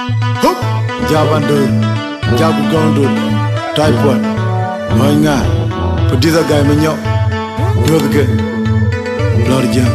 Hup, Jabandur, Jabu Gondul, Typhoid, Moinga, Padiza Guy Menyo, Dodge, Lorjan.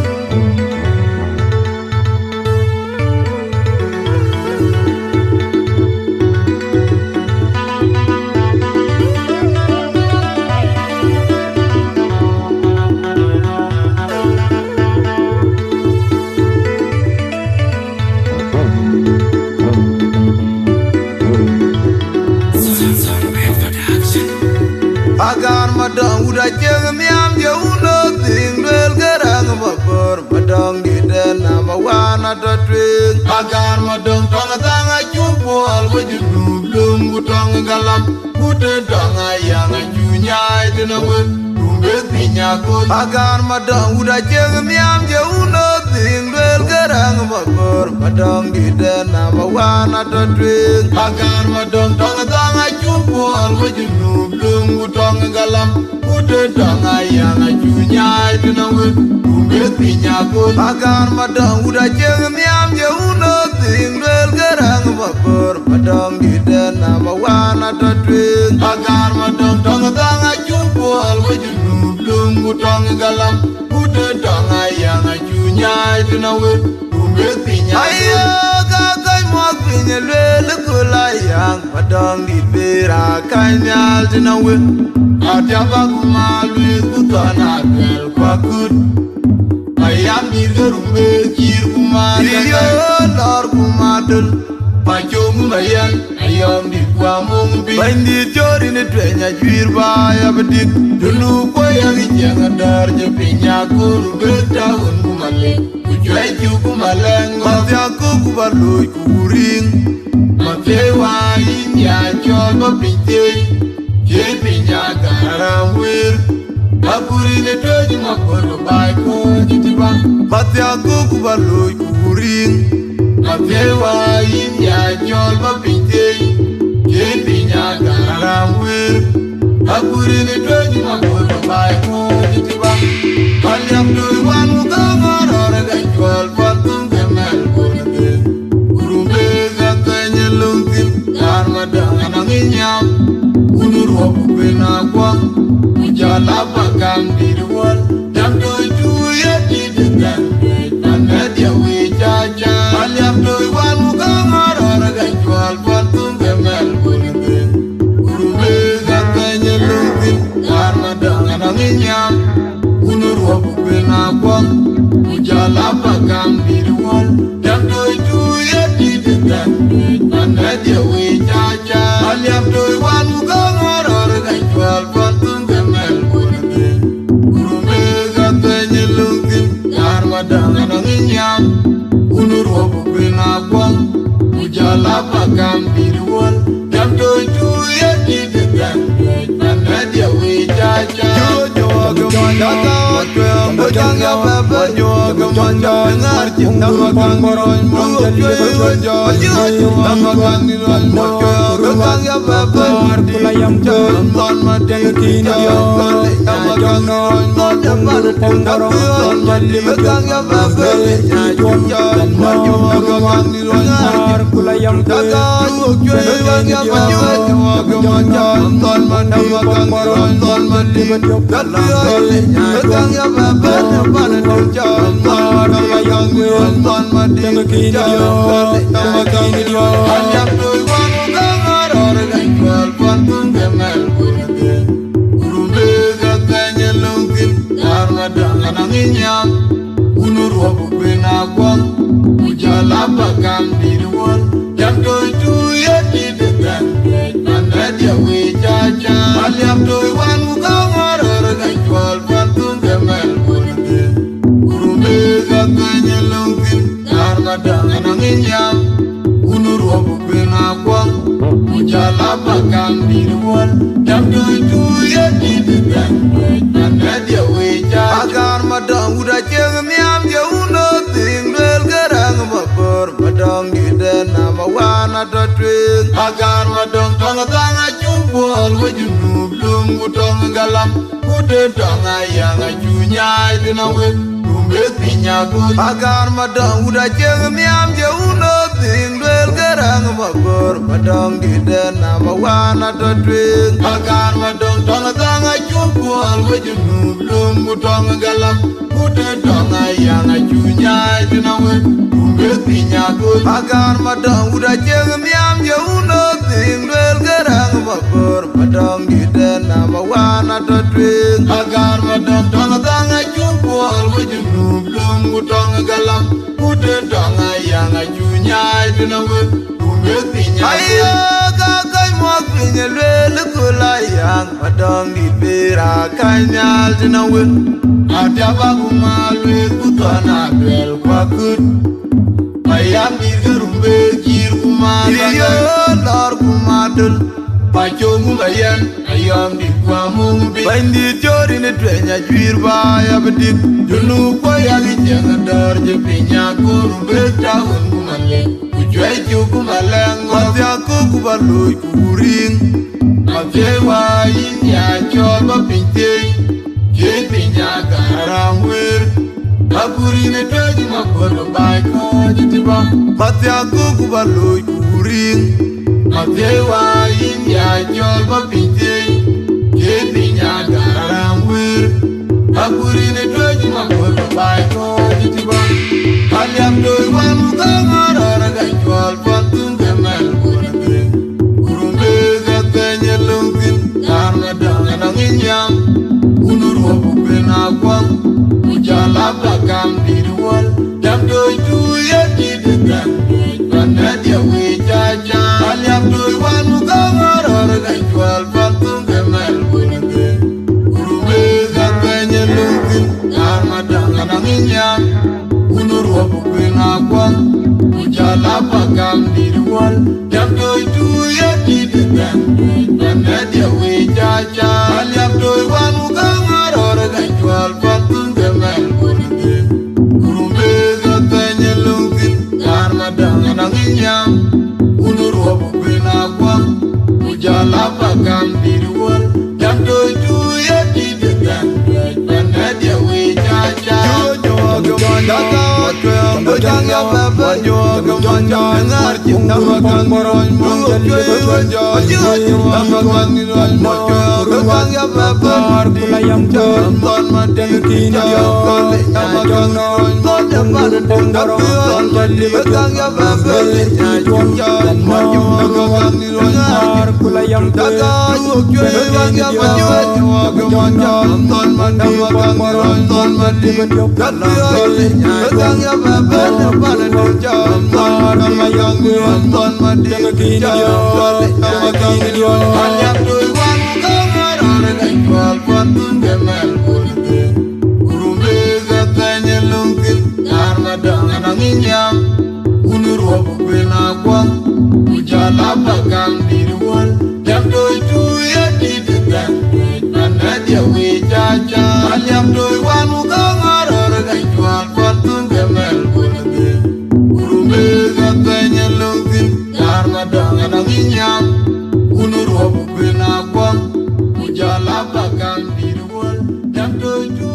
Agar madang udah jangan miam jauh nothing duel gerang babor madang di den nama wana datwing agar madang tong tanga jupol wajib belum gutong galam gute dong ayang junya itu nawe dumbe tinya kut agar madang udah jangan miam jauh nothing duel gerang babor madang di den nama wana datwing agar madang tong tanga jupol wajib belum gutong galam udah dong ayang junya itu nawe dumbe tinya kut agar madang udah jangan miam jauh nothing duel gerang babor madang di den nama wana datwing agar madang tong tanga jupol wajib belum gutong galam udah dong ayang junya itu nawe dumbe tinya ayo kakai mau pinya lele kulayang madang di bera kanyal itu nawe ada bagu malu kutana bel pakut ayam di gerumbe kir kumadal lor kumadal pacung bayan ayam di kuamung bi bandit jori ne tuenya juir baya bedik dulu koyang jangan dar jepinya kuru betahun kumale kujuai kumaleng mati aku kubaloi kuring mati wain ya jol bapinte jepinya garawir akuri ne tuenya makoro bai ko jitiba mati aku kubaloi kuring mati wain ya jol bapinte jepinya garawir akuri ne tuenya makoro bai ko jitiba kalyam doi wanu kamar gajwal patung kemal kurbe kurbe gatanya lungkin karma dengan nginyam unur wabu benakwa ujala pakam dirwal jam doi tuya di degan tanda dia wijaja kalyam doi wanu kamar gajwal patung kemal kurbe kurbe gatanya lungkin karma dengan nginyam unur wabu benakwa ujala pakam dirwal jam doi tuya di degan tanda dia wijaja kalyam doi wanu kamar gajwal patung kemal kurbe kurbe gatanya lungkin karma dengan nginyam unur wabu benakwa ujala pakam dirwal jam doi tuya di degan tanda dia wijaja Bojang ya baba nyoga manja dengar cinta makan boron mulut makan di luar mojo bojang ya baba kulayam jalan ton madeng kini makan boron mulut pengboron jadi bojang ya baba jalan mojo makan di luar kulayam jalan bojang ya baba jalan ton madeng makan boron ton madeng bojang ya baba pada jalan mana yang nonton madeng jalan makan di luar ayam doi wanu kamar gajwal patung kemal kurbe kurbe gatanya lungkin karma dengan nginyam unur wabu benakwa ujala pakam dirwal jam doi tuya di degan tanda dia wijaja ayam doi wanu kamar gajwal patung kemal kurbe kurbe gatanya lungkin karma dengan nginyam unur wabu benakwa ujala pakam dirwal jam doi tuya di degan tanda dia wijaja agar madang udah jangan miam jauh nothing duel gerang babor madang di den nama wana datwing agar madang tanga jupol wajib belum gutong galam udah dong ayang junya itu nawe dumbe tinya kut agar madang udah jangan miam jauh nothing duel gerang mabor madong di den nama wana to twing agar madong tong tanga chupu alwe junu blum mutong galam mute tong ayang ajunya dinawe umbe tinya go agar madong uda jeng miam je uno ting wel garang mabor madong di den nama wana to twing agar madong tong tanga chupu alwe junu blum mutong galam mute tong ayang ajunya dinawe ayo kakai muak pinya lele kulayang padang di pera kanyal jenawe ada bagu malu kutana bel kwakut ayam di gerumbe kir kumadul iyo lor kumadul paco ngulayan ayam di kwamung bi bandi jori ne twenya juir baya bedik junu ko yagi jangadar je pinya kurumbe tahun kumale Jai cukup malang, mati aku kubalui kuring, mati wain ya coba pinting, jadi pinya garang wir, aku rini tuju makor baik aja tiba, mati aku kubalui kuring, mati wain ya coba pinting, jadi pinya garang wir, aku rini tuju makor baik aja tiba, kalian doi walu kamar orang jual pantung kemal kurbe kurbe katanya lungkin karena dengan inyam unur wabu benakwang ujala belakang di rual jam doi tu ya di dekat karena dia wijaja kalian doi walu kamar orang jual pantung kemal kurbe kurbe katanya lungkin karena dengan inyam unur wabu benakwang ujala pakam di rual jam doi tu ya di dekat karena dia wijaja kalian doi wanu kamar orang jual pantun kemal kurbe kurbe katanya lungkin karena dengan inyam unur wabu benakwang ujala pakam di rual jam doi tu ya di dekat karena dia wijaja Bojang ya baba nyo gamanja ngar cinta makan moron mungo wajah makan ni wal mojo bojang ya baba kulayam ton maden kini yo makan moron mojo maden dorong jadi bojang ya baba jan mojo makan ni wal kulayam bojang ya baba gamanja ton maden makan moron ton maden bojang ya baba pada dojam nama yang nonton mati jam banyak doi wanu kamar orang jual pantun kemal kurbe kurbe katanya lungkin karena dengan inyam unur wabu benakwang ujala pakam di rual jam doi tu ya di dekat karena dia wijaja banyak doi wanu kamar orang jual pantun kemal katanya lungkin karena dengan inyam unur wabu benakwang ujala pakam di rual jam doi tu